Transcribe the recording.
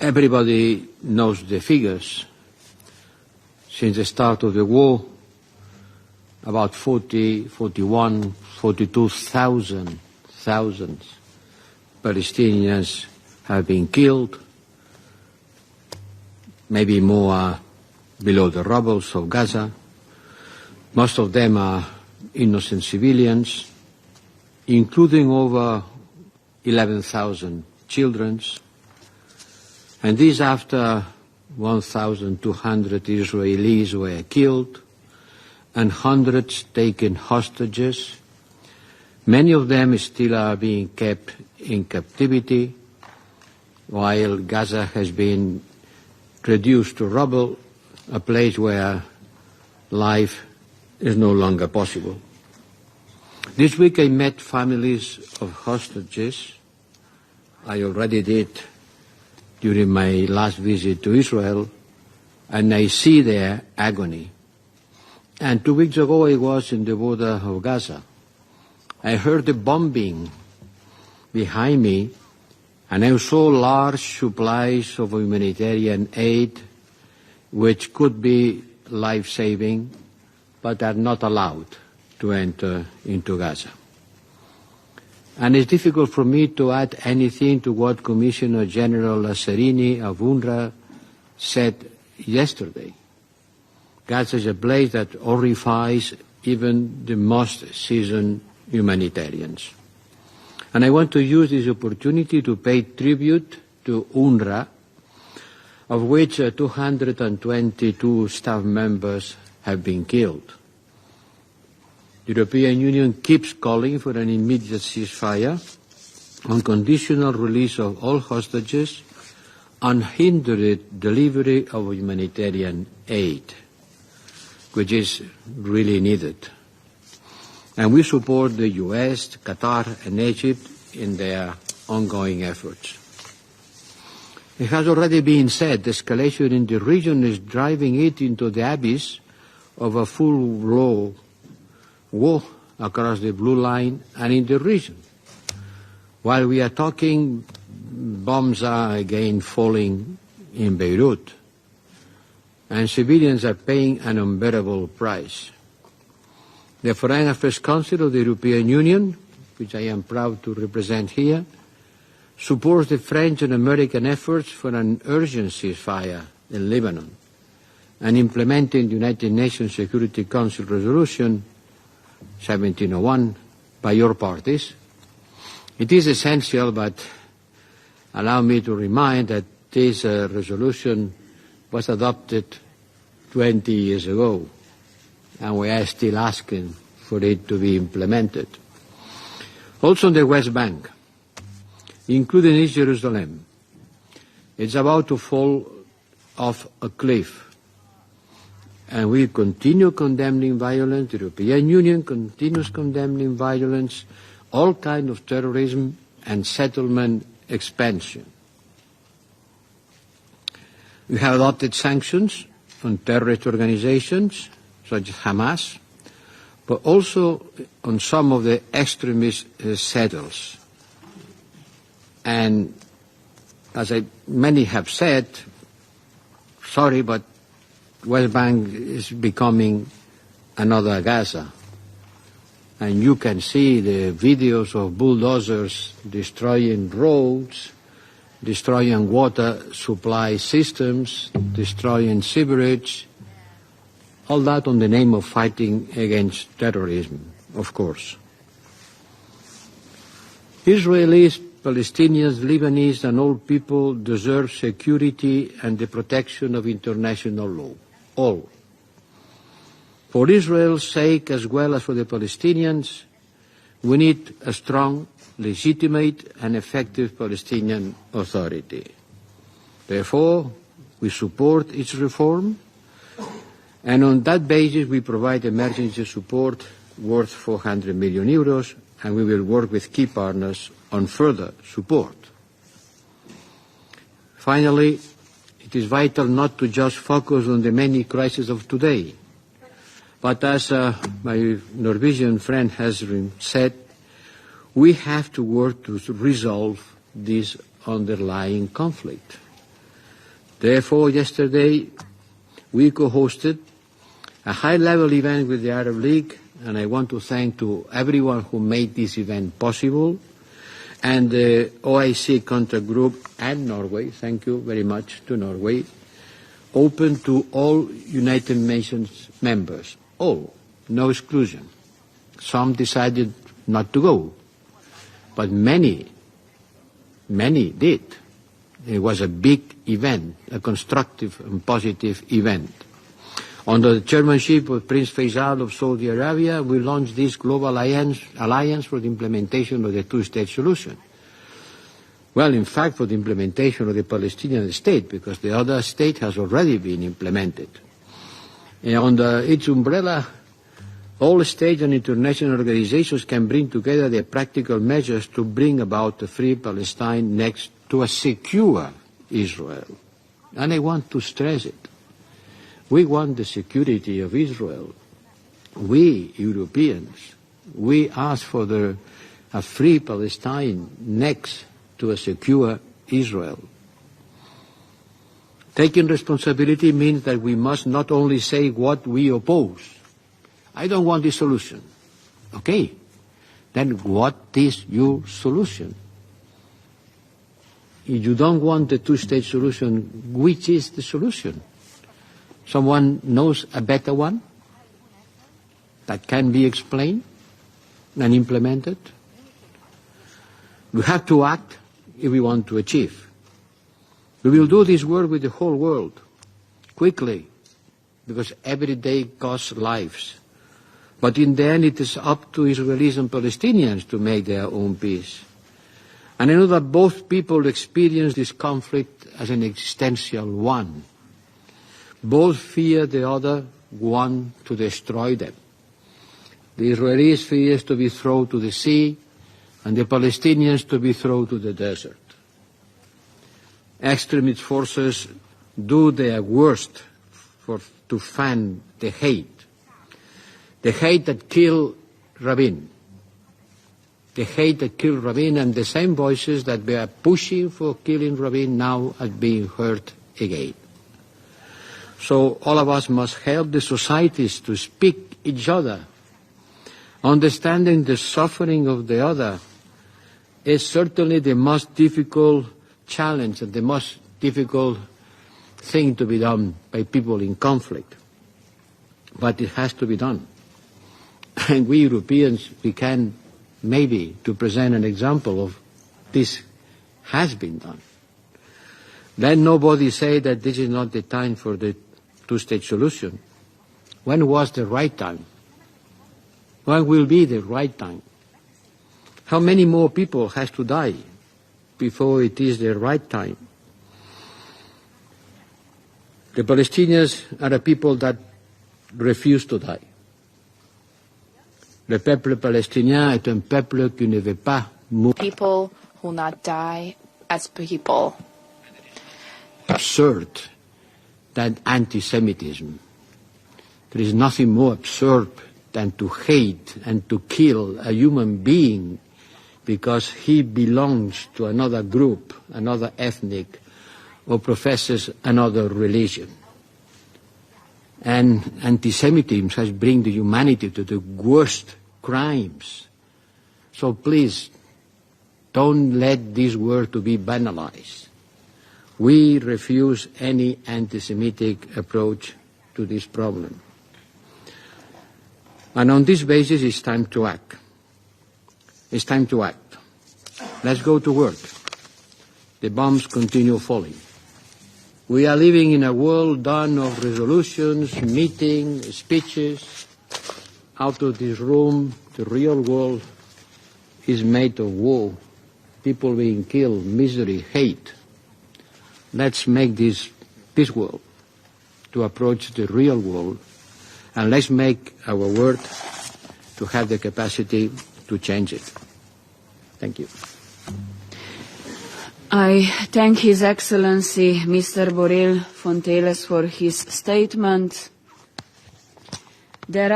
Everybody knows the figures. Since the start of the war, about 42,000 Palestinians have been killed, maybe more below the rubble of Gaza. Most of them are innocent civilians, including over 11,000 children. And this after 1,200 Israelis were killed and hundreds taken hostages. Many of them still are being kept in captivity, while Gaza has been reduced to rubble, a place where life is no longer possible. This week I met families of hostages. I already did during my last visit to Israel, and I see their agony. And 2 weeks ago I was in the border of Gaza. I heard the bombing behind me, and I saw large supplies of humanitarian aid which could be life-saving, but are not allowed to enter into Gaza. And it's difficult for me to add anything to what Commissioner General Lazzarini of UNRWA said yesterday. Gaza is a place that horrifies even the most seasoned humanitarians. And I want to use this opportunity to pay tribute to UNRWA, of which 222 staff members have been killed. The European Union keeps calling for an immediate ceasefire, unconditional release of all hostages, unhindered delivery of humanitarian aid, which is really needed. And we support the US, Qatar and Egypt in their ongoing efforts. It has already been said, escalation in the region is driving it into the abyss of a full-blown war across the blue line and in the region. While we are talking, bombs are again falling in Beirut, and civilians are paying an unbearable price. The Foreign Affairs Council of the European Union, which I am proud to represent here, supports the French and American efforts for an urgent ceasefire in Lebanon and implementing the United Nations Security Council Resolution 1701 by your parties. It is essential, but allow me to remind that this resolution was adopted 20 years ago, and we are still asking for it to be implemented. Also on the West Bank, including East Jerusalem, it's about to fall off a cliff. And we continue condemning violence. The European Union continues condemning violence, all kinds of terrorism and settlement expansion. We have adopted sanctions on terrorist organizations such as Hamas, but also on some of the extremist settlers. And as many have said, sorry, but West Bank is becoming another Gaza. And you can see the videos of bulldozers destroying roads, destroying water supply systems, destroying sewerage, all that on the name of fighting against terrorism, of course. Israelis, Palestinians, Lebanese and all people deserve security and the protection of international law. All. For Israel's sake as well as for the Palestinians, we need a strong, legitimate and effective Palestinian Authority. Therefore, we support its reform, and on that basis we provide emergency support worth 400 million euros, and we will work with key partners on further support. Finally, it is vital not to just focus on the many crises of today, but as my Norwegian friend has said, we have to work to resolve this underlying conflict. Therefore, yesterday we co-hosted a high-level event with the Arab League, and I want to thank to everyone who made this event possible, and the OIC contact group and Norway, thank you very much to Norway, open to all United Nations members, all, no exclusion. Some decided not to go, but many did. It was a big event, a constructive and positive event. Under the chairmanship of Prince Faisal of Saudi Arabia, we launched this global alliance for the implementation of the two-state solution. Well, in fact, for the implementation of the Palestinian state, because the other state has already been implemented. And under its umbrella, all states and international organizations can bring together their practical measures to bring about a free Palestine next to a secure Israel. And I want to stress it. We want the security of Israel. We, Europeans, we ask for a free Palestine next to a secure Israel. Taking responsibility means that we must not only say what we oppose. I don't want this solution. Okay. Then what is your solution? If you don't want the two-state solution, which is the solution? Someone knows a better one that can be explained and implemented? We have to act if we want to achieve. We will do this work with the whole world, quickly, because every day costs lives. But in the end, it is up to Israelis and Palestinians to make their own peace. And I know that both people experience this conflict as an existential one. Both fear the other want to destroy them. The Israelis fear to be thrown to the sea, and the Palestinians to be thrown to the desert. Extremist forces do their worst to fan the hate that killed Rabin. The hate that killed Rabin, and the same voices that were pushing for killing Rabin now are being heard again. So all of us must help the societies to speak each other. Understanding the suffering of the other is certainly the most difficult challenge and the most difficult thing to be done by people in conflict. But it has to be done. And we Europeans, we can maybe to present an example of this has been done. Let nobody say that this is not the time for the two-state solution. When was the right time? When will be the right time? How many more people has to die before it is the right time? The Palestinians are a people that refuse to die. Le peuple palestinien est un peuple qui ne veut pas mourir. People who not die as people. Absurd than anti-Semitism. There is nothing more absurd than to hate and to kill a human being because he belongs to another group, another ethnic, or professes another religion. And anti-Semitism has bring the humanity to the worst crimes. So please, don't let this word to be banalized. We refuse any anti-Semitic approach to this problem. And on this basis, it's time to act. It's time to act. Let's go to work. The bombs continue falling. We are living in a world done of resolutions, meetings, speeches. Out of this room, the real world is made of war, people being killed, misery, hate. Let's make this world to approach the real world, and let's make our word to have the capacity to change it. Thank you. I thank His Excellency Mr. Borrell Fontelles for his statement. There